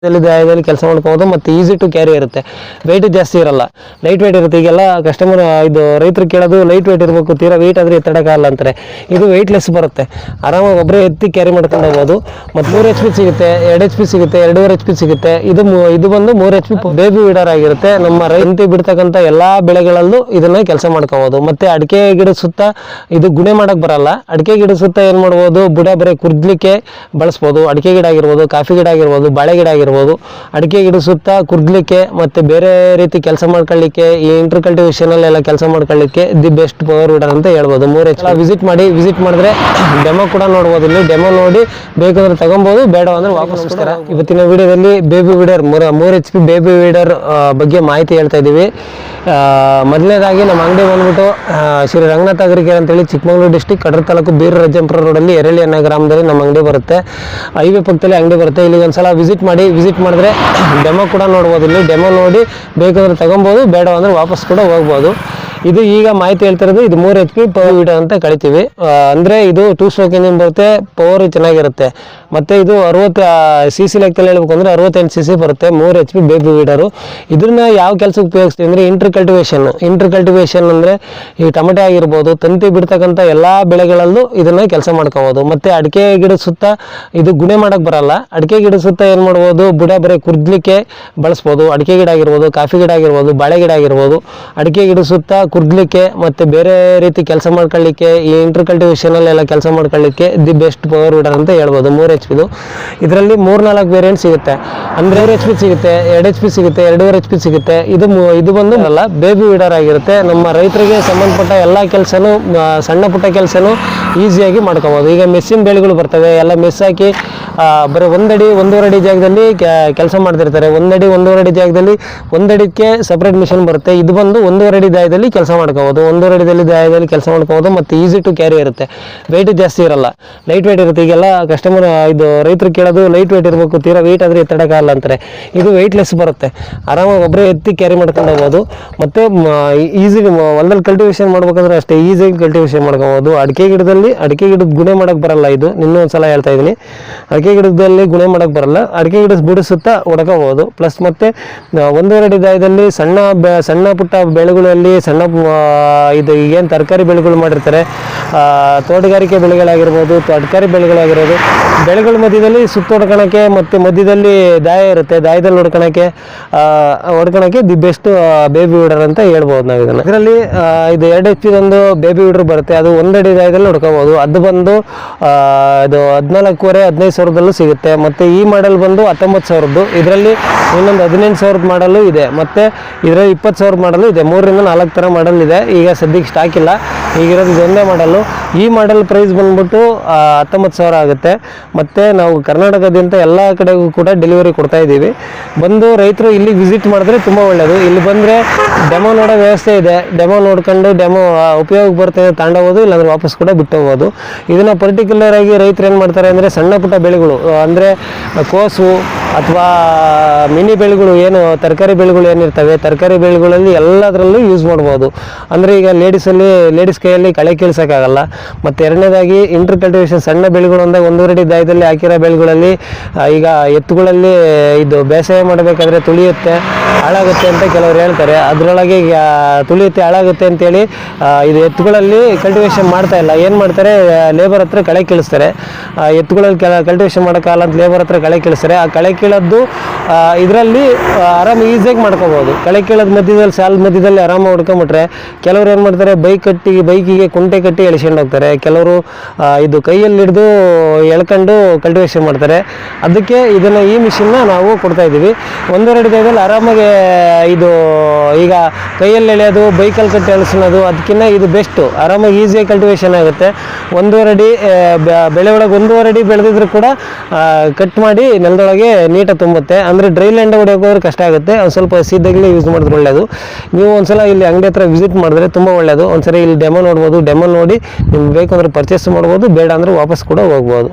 ದಾಯದಲ್ಲಿ ಕೆಲಸ ಮಾಡ್ಕೋಬಹುದು ಮತ್ತು ಈಸಿ ಟು ಕ್ಯಾರಿ ಇರುತ್ತೆ. ವೆಯ್ಟ್ ಜಾಸ್ತಿ ಇರಲ್ಲ, ಲೈಟ್ ವೆಯ್ಟ್ ಇರುತ್ತೆ. ಈಗೆಲ್ಲ ಕಸ್ಟಮರ್ ಇದು ರೈತರು ಕೇಳೋದು ಲೈಟ್ ವೆಯ್ಟ್ ಇರಬೇಕು, ತೀರಾ ವೆಯ್ಟ್ ಆದರೆ ಎತ್ತಡಕ್ಕಾಗಲ್ಲ ಅಂತಾರೆ. ಇದು ವೆಯ್ಟ್ಲೆಸ್ ಬರುತ್ತೆ, ಆರಾಮಾಗಿ ಒಬ್ಬರೇ ಎತ್ತಿ ಕ್ಯಾರಿ ಮಾಡ್ಕೊಂಡು ಹೋಗ್ಬೋದು. ಮತ್ತು 3 HP ಸಿಗುತ್ತೆ, 2 HP ಸಿಗುತ್ತೆ, 2.5 HP ಸಿಗುತ್ತೆ. ಇದು ಬಂದು 3 HP ಬೇಬಿ ವೀಡರ್ ಆಗಿರುತ್ತೆ. ನಮ್ಮ ರೈತ ಬಿಡ್ತಕ್ಕಂಥ ಎಲ್ಲ ಬೆಳೆಗಳಲ್ಲೂ ಇದನ್ನ ಕೆಲಸ ಮಾಡ್ಕೋಬಹುದು. ಮತ್ತೆ ಅಡಿಕೆ ಗಿಡ ಸುತ್ತ ಇದು ಗುಣೆ ಮಾಡಕ್ ಬರಲ್ಲ. ಅಡಿಕೆ ಗಿಡ ಸುತ್ತ ಏನ್ ಮಾಡ್ಬೋದು, ಬುಡ ಬರೀ ಕುರ್ದ್ಲಿಕ್ಕೆ ಬಳಸ್ಬೋದು. ಅಡಿಕೆ ಗಿಡ ಆಗಿರ್ಬೋದು, ಕಾಫಿ ಗಿಡ ಆಗಿರ್ಬೋದು, ಬಾಳೆ ಗಿಡ ಆಗಿರ್ಬೋದು. ಅಡಿಕೆ ಗಿಡ ಸುತ್ತ ಕುರ್ದ್ಲಿಕ್ಕೆ ಮತ್ತೆ ಬೇರೆ ರೀತಿ ಕೆಲಸ ಮಾಡ್ಕೊಳ್ಳಿಕ್ಕೆ, ಈ ಇಂಟರ್ ಕಲ್ಟಿವೇಶನ್ ಅಲ್ಲೆಲ್ಲ ಕೆಲಸ ಮಾಡ್ಕೊಳ್ಳಿಕ್ಕೆ ದಿ ಬೆಸ್ಟ್ ಪವರ್ ವೀಡರ್ ಅಂತ ಹೇಳ್ಬೋದು. 3 HP ವಿಸಿಟ್ ಮಾಡಿದ್ರೆ ಡೆಮೋ ಕೂಡ ನೋಡ್ಬೋದು. ಇಲ್ಲಿ ಡೆಮೋ ನೋಡಿ ಬೇಕಂದ್ರೆ ತಗೊಬೋದು, ಬೇಡ ಅಂದ್ರೆ ವಾಪಸ್. ಇವತ್ತಿನ ವಿಡಿಯೋದಲ್ಲಿ baby weeder 3 HP baby weeder ಬಗ್ಗೆ ಮಾಹಿತಿ ಹೇಳ್ತಾ ಇದ್ದೀವಿ. ಮೊದಲನೇದಾಗಿ ನಮ್ಮ ಅಂಗಡಿ ಬಂದ್ಬಿಟ್ಟು ಶ್ರೀ ರಂಗನಾಥ ಅಗ್ರಿಕೇರ್ ಅಂತೇಳಿ ಚಿಕ್ಕಮಗಳೂರು ಡಿಸ್ಟಿಕ್ ಕಡೂರು ತಾಲೂಕು ಬೀರರಾಜಪುರ ರೋಡಲ್ಲಿ ಎರೆಳ್ಳಿ ಅನ್ನೋ ಗ್ರಾಮದಲ್ಲಿ ನಮ್ಮ ಅಂಗಡಿ ಬರುತ್ತೆ. ಹೈವೇ ಪಕ್ಕದಲ್ಲಿ ಅಂಗಡಿ ಬರುತ್ತೆ. ಇಲ್ಲಿ ಒಂದ್ಸಲ ವಿಸಿಟ್ ಮಾಡಿದ್ರೆ ಡೆಮೋ ಕೂಡ ನೋಡ್ಬೋದು. ಇಲ್ಲಿ ಡೆಮೋ ನೋಡಿ ಬೇಕಂದ್ರೆ ತಗೊಬೋದು, ಬೇಡ ಅಂದ್ರೆ ವಾಪಸ್ ಕೂಡ ಹೋಗ್ಬೋದು. ಇದು ಈಗ ಮಾಹಿತಿ ಹೇಳ್ತಿರೋದು ಇದು 3 HP ಪವರ್ ವೀಡರ್ ಅಂತ ಕರಿತೀವಿ. ಅಂದ್ರೆ ಇದು 2 ಸ್ಟ್ರೋಕ್ ಇಂಜಿನ್ ಬರುತ್ತೆ, ಪವರ್ ಚೆನ್ನಾಗಿರುತ್ತೆ. ಮತ್ತೆ ಇದು 60 CC ಲೆಕ್ಕದಲ್ಲಿ ಹೇಳ್ಬೇಕು ಅಂದ್ರೆ 68 CC ಬರುತ್ತೆ. 3 HP ಬೇಬಿ ವೀಡರು. ಇದನ್ನ ಯಾವ ಕೆಲಸಕ್ಕೆ ಉಪಯೋಗಿಸ್ತೀವಿ ಅಂದ್ರೆ ಇಂಟರ್ ಕಲ್ಟಿವೇಶನ್ ಅಂದ್ರೆ ಈ ಟೊಮೆಟೊ ಆಗಿರ್ಬೋದು, ತಂತಿ ಬಿಡ್ತಕ್ಕಂಥ ಎಲ್ಲಾ ಬೆಳೆಗಳಲ್ಲೂ ಇದನ್ನ ಕೆಲಸ ಮಾಡ್ಕೋಬಹುದು. ಮತ್ತೆ ಅಡಿಕೆ ಗಿಡ ಸುತ್ತ ಇದು ಗುಣೆ ಮಾಡಕ್ ಬರಲ್ಲ. ಅಡಿಕೆ ಗಿಡ ಸುತ್ತ ಏನ್ ಮಾಡ್ಬೋದು, ಬುಡ ಬರೀ ಕುರ್ದ್ಲಿಕ್ಕೆ ಬಳಸ್ಬೋದು. ಅಡಿಕೆ ಗಿಡ ಆಗಿರ್ಬೋದು, ಕಾಫಿ ಗಿಡ ಆಗಿರ್ಬೋದು, ಬಾಳೆ ಗಿಡ ಆಗಿರ್ಬೋದು. ಅಡಿಕೆ ಗಿಡ ಸುತ್ತ ಕುರ್ದ್ಲಿಕ್ಕೆ ಮತ್ತೆ ಬೇರೆ ರೀತಿ ಕೆಲಸ ಮಾಡ್ಕೊಳ್ಳಿಕ್ಕೆ, ಈ ಇಂಟರ್ ಕಲ್ಟಿವೇಶನ್ ಅಲ್ಲೆಲ್ಲ ಕೆಲಸ ಮಾಡ್ಕೊಳ್ಳಿಕ್ಕೆ ದಿ ಬೆಸ್ಟ್ ಪವರ್ ವೀಡರ್ ಅಂತ ಹೇಳ್ಬೋದು. 3 HP ಇದರಲ್ಲಿ 3-4 ವೇರಿಯಂಟ್ ಸಿಗುತ್ತೆ. ಅಂದ್ರೆ 3 HP ಸಿಗುತ್ತೆ, 2 HP ಸಿಗುತ್ತೆ, 2.5 HP ಸಿಗುತ್ತೆ. ಇದು ಬಂದು ಅಲ್ಲ ಬೇಬಿ ವೀಡರ್ ಆಗಿರುತ್ತೆ. ನಮ್ಮ ರೈತರಿಗೆ ಸಂಬಂಧಪಟ್ಟ ಎಲ್ಲಾ ಕೆಲಸನೂ, ಸಣ್ಣ ಪುಟ್ಟ ಕೆಲಸನೂ ಈಸಿಯಾಗಿ ಮಾಡ್ಕೋಬಹುದು. ಈಗ ಮೆಸ್ಸಿನ ಬೆಳೆಗಳು ಬರ್ತವೆ, ಎಲ್ಲ ಮೆಸ್ ಹಾಕಿ ಬರೀ 1 ಅಡಿ 1.5 ಅಡಿ ಜಾಗದಲ್ಲಿ ಕೆಲಸ ಮಾಡ್ತಿರ್ತಾರೆ. 1 ಅಡಿ 1.5 ಅಡಿ ಜಾಗದಲ್ಲಿ 1 ಅಡಿಗೆ ಸಪರೇಟ್ ಮಿಷನ್ ಬರುತ್ತೆ. ಇದು ಬಂದು 1.5 ಅಡಿ ದಾಯದಲ್ಲಿ ಕೆಲಸ ಮಾಡ್ಕೋಬಹುದು. 1.5 ಅಡಿ ದಾಯದಲ್ಲಿ ಕೆಲಸ ಮಾಡ್ಕೋಬಹುದು. ಮತ್ತೆ ಈಸಿ ಟು ಕ್ಯಾರಿ ಇರುತ್ತೆ, ವೆಯ್ಟ್ ಜಾಸ್ತಿ ಇರಲ್ಲ, ಲೈಟ್ ವೆಯ್ಟ್ ಇರುತ್ತೆ. ಈಗೆಲ್ಲ ಕಸ್ಟಮರ್ ಇದು ರೈತರು ಕೇಳೋದು ಲೈಟ್ ವೆಯ್ಟ್ ಇರಬೇಕು, ತೀರಾ ವೆಯ್ಟ್ ಆದರೆ ಎತ್ತಡಕ್ಕಾಗಲ್ಲ ಅಂತಾರೆ. ಇದು ವೆಯ್ಟ್ಲೆಸ್ ಬರುತ್ತೆ, ಆರಾಮಾಗಿ ಒಬ್ಬರೇ ಎತ್ತಿ ಕ್ಯಾರಿ ಮಾಡ್ಕೊಂಡು ಹೋಗ್ಬೋದು. ಮತ್ತೆ ಈಸಿ ಹೊಲದಲ್ಲಿ ಕಲ್ಟಿವೇಶನ್ ಮಾಡ್ಬೇಕಂದ್ರೆ ಅಷ್ಟೇ ಈಸಿಯಾಗಿ ಕಲ್ಟಿವೇಶನ್ ಮಾಡ್ಕೋಬಹುದು. ಅಡಿಕೆ ಗಿಡದ ಗುಣೆ ಮಾಡಕ್ ಬರಲ್ಲ. ಇದು ಇನ್ನೊಂದ್ಸಲ ಹೇಳ್ತಾ ಇದೀನಿ, ಅಡಿಕೆ ಗಿಡದಲ್ಲಿ ಗುಣೆ ಮಾಡಕ್ ಬರಲ್ಲ. ಅಡಿಕೆ ಗಿಡ ಬಿಡಿಸುತ್ತಾ ಹೊಡ್ಕೋಬಹುದು. ಪ್ಲಸ್ ಮತ್ತೆ 1.5 ಅಡಿ ದಾಯದಲ್ಲಿ ಸಣ್ಣ ಪುಟ್ಟ ಬೆಳೆಗಳಲ್ಲಿ ಇದು ಈಗೇನು ತರಕಾರಿ ಬೆಳೆಗಳು ಮಾಡಿರ್ತಾರೆ, ತೋಟಗಾರಿಕೆ ಬೆಳೆಗಳಾಗಿರ್ಬೋದು, ತರಕಾರಿ ಬೆಳೆಗಳಾಗಿರೋದು, ಬೆಳೆಗಳ ಮಧ್ಯದಲ್ಲಿ ಸುತ್ತ ಹೊಡ್ಕೊಳಕ್ಕೆ ಮತ್ತೆ ಮಧ್ಯದಲ್ಲಿ ದಾಯ ಇರುತ್ತೆ, ದಾಯದಲ್ಲಿ ಹೊಡ್ಕೊಳಕ್ಕೆ ದಿ ಬೆಸ್ಟ್ ಬೇಬಿ ವೀಡರ್ ಅಂತ ಹೇಳ್ಬೋದು ನಾವು ಇದನ್ನ. ಇದರಲ್ಲಿ ಇದು 2 HP ಒಂದು ಬೇಬಿ ವೀಡರ್ ಬರುತ್ತೆ. ಅದು 1 ಅಡಿ ದಾಯದಲ್ಲಿ ಹೊಡ್ಕೋಬಹುದು. ಅದು ಬಂದು ಇದು 14,500-15 ಸಾವಿರದಲ್ಲೂ ಸಿಗುತ್ತೆ. ಮತ್ತೆ ಈ ಮಾಡೆಲ್ ಬಂದು 19,000. ಇದರಲ್ಲಿ ಇನ್ನೊಂದು 18,000 ಮಾಡಲು ಇದೆ. ಮತ್ತೆ ಇದರಲ್ಲಿ 20,000 ಮಾಡಲು ಇದೆ. 3-4 ಥರ ಮಾಡಲ್ ಇದೆ. ಈಗ ಸದ್ಯಕ್ಕೆ ಸ್ಟಾಕ್ ಇಲ್ಲ, ಈಗಿರೋದು ಇದೊಂದೇ ಮಾಡಲು. ಈ ಮಾಡೆಲ್ ಪ್ರೈಸ್ ಬಂದ್ಬಿಟ್ಟು 19,000 ಆಗುತ್ತೆ. ಮತ್ತೆ ನಾವು ಕರ್ನಾಟಕದಾದ್ಯಂತ ಎಲ್ಲ ಕಡೆಗೂ ಕೂಡ ಡೆಲಿವರಿ ಕೊಡ್ತಾ ಇದ್ದೀವಿ. ಬಂದು ರೈತರು ಇಲ್ಲಿ ವಿಸಿಟ್ ಮಾಡಿದ್ರೆ ತುಂಬ ಒಳ್ಳೆಯದು. ಇಲ್ಲಿ ಬಂದರೆ ಡೆಮೋ ನೋಡೋ ವ್ಯವಸ್ಥೆ ಇದೆ. ಡೆಮೋ ನೋಡ್ಕೊಂಡು ಉಪಯೋಗ ಬರ್ತದೆ ತಗೊಂಡೋಗ್ಬೋದು, ಇಲ್ಲಾಂದ್ರೆ ವಾಪಸ್ ಕೂಡ ಬಿಟ್ಟು ಹೋಗ್ಬೋದು. ಇದನ್ನು ಪರ್ಟಿಕ್ಯುಲರ್ ಆಗಿ ರೈತರು ಏನು ಮಾಡ್ತಾರೆ ಅಂದರೆ ಸಣ್ಣ ಪುಟ್ಟ ಬೆಳೆಗಳು ಅಂದರೆ ಕೋಸು ಅಥವಾ ಮಿನಿ ಬೆಳೆಗಳು, ಏನು ತರಕಾರಿ ಬೆಳೆಗಳು ಏನಿರ್ತವೆ, ತರಕಾರಿ ಬೆಳೆಗಳಲ್ಲಿ ಎಲ್ಲದರಲ್ಲೂ ಯೂಸ್ ಮಾಡ್ಬೋದು. ಅಂದರೆ ಈಗ ಲೇಡೀಸ್ ಕೈಯಲ್ಲಿ ಕಳೆ ಕೀಳ್ಸೋಕ್ಕಾಗಲ್ಲ. ಮತ್ತು ಎರಡನೇದಾಗಿ ಇಂಟರ್ ಕಲ್ಟಿವೇಶನ್ ಸಣ್ಣ ಬೆಳೆಗಳು ಅಂದಾಗ 1.5 ಅಡಿ ದಾಯದಲ್ಲಿ ಹಾಕಿರೋ ಬೆಳೆಗಳಲ್ಲಿ ಈಗ ಎತ್ತುಗಳಲ್ಲಿ ಇದು ಬೇಸಾಯ ಮಾಡಬೇಕಾದ್ರೆ ತುಳಿಯುತ್ತೆ, ಹಾಳಾಗುತ್ತೆ ಅಂತ ಕೆಲವರು ಹೇಳ್ತಾರೆ. ಅದರೊಳಗೆ ತುಳಿಯುತ್ತೆ, ಹಾಳಾಗುತ್ತೆ ಅಂತೇಳಿ ಇದು ಎತ್ತುಗಳಲ್ಲಿ ಕಲ್ಟಿವೇಶನ್ ಮಾಡ್ತಾ ಇಲ್ಲ. ಏನು ಮಾಡ್ತಾರೆ, ಲೇಬರ್ ಹತ್ರ ಕಳೆ ಕೀಳಿಸ್ತಾರೆ. ಎತ್ತುಗಳಲ್ಲಿ ಕಲ್ಟಿವೇಶನ್ ಮಾಡೋಕ್ಕಾಗಲ್ಲ ಅಂತ ಲೇಬರ್ ಹತ್ರ ಕಳೆ ಕೀಳಿಸ್ತಾರೆ. ಆ ಕಳೆ ಕೀಳೋದು ಇದರಲ್ಲಿ ಆರಾಮ ಈಸಿಯಾಗಿ ಮಾಡ್ಕೋಬಹುದು. ಕಳೆ ಕೀಳೋದು ಸಾಲದ ಮಧ್ಯದಲ್ಲಿ ಆರಾಮಾಗಿ ಹೊಡ್ಕೊಂಬಿಟ್ರೆ, ಕೆಲವರು ಏನು ಮಾಡ್ತಾರೆ, ಬೈಕಿಗೆ ಕುಂಟೆ ಕಟ್ಟಿ ಎಳ್ಸ್ಕೊಂಡು ಹೋಗ್ತಾರೆ. ಕೆಲವರು ಇದು ಕೈಯಲ್ಲಿ ಹಿಡಿದು ಎಳ್ಕೊಂಡು ಕಲ್ಟಿವೇಶನ್ ಮಾಡ್ತಾರೆ. ಅದಕ್ಕೆ ಈ ಮಿಷಿನ್ನ ನಾವು ಕೊಡ್ತಾ ಇದ್ದೀವಿ. 1.5 ಅಡಿ ದಾಯದಲ್ಲಿ ಆರಾಮಾಗಿ ಇದು ಈಗ ಕೈಯಲ್ಲಿ ಎಳೆಯೋದು, ಬೈಕಲ್ಲಿ ಕಟ್ಟಿ ಎಳ್ಸೋದು, ಅದಕ್ಕಿಂತ ಇದು ಬೆಸ್ಟು. ಆರಾಮಾಗಿ ಈಸಿಯಾಗಿ ಕಲ್ಟಿವೇಶನ್ ಆಗುತ್ತೆ. 1.5 ಅಡಿ ಬೆಳೆ ಒಳಗೆ 1.5 ಅಡಿ ಬೆಳೆದಿದ್ರು ಕೂಡ ಕಟ್ ಮಾಡಿ ನೆಲದೊಳಗೆ ನೀಟಾಗಿ ತುಂಬುತ್ತೆ. ಅಂದರೆ ಡ್ರೈ ಲ್ಯಾಂಡ್ ಹೊಡೆಯೋಕೆ ಕಷ್ಟ ಆಗುತ್ತೆ. ಒಂದು ಸ್ವಲ್ಪ ಸೀದಾಗಲೇ ಯೂಸ್ ಮಾಡಿದ್ರೆ ಒಳ್ಳೆಯದು. ನೀವು ಒಂದ್ಸಲ ಇಲ್ಲಿ ಅಂಗಡಿ ಹತ್ರ ವಿಸಿಟ್ ಮಾಡಿದ್ರೆ ತುಂಬ ಒಳ್ಳೆಯದು. ಒಂದ್ಸರಿ ಇಲ್ಲಿ ಡೆಮೋ ನೋಡ್ಬೋದು. ಡೆಮೋ ನೋಡಿ ನಿಮ್ಗೆ ಬೇಕು ಅಂದರೆ ಪರ್ಚೇಸ್ ಮಾಡ್ಬೋದು, ಬೇಡ ಅಂದರೆ ವಾಪಸ್ ಕೂಡ ಹೋಗ್ಬೋದು.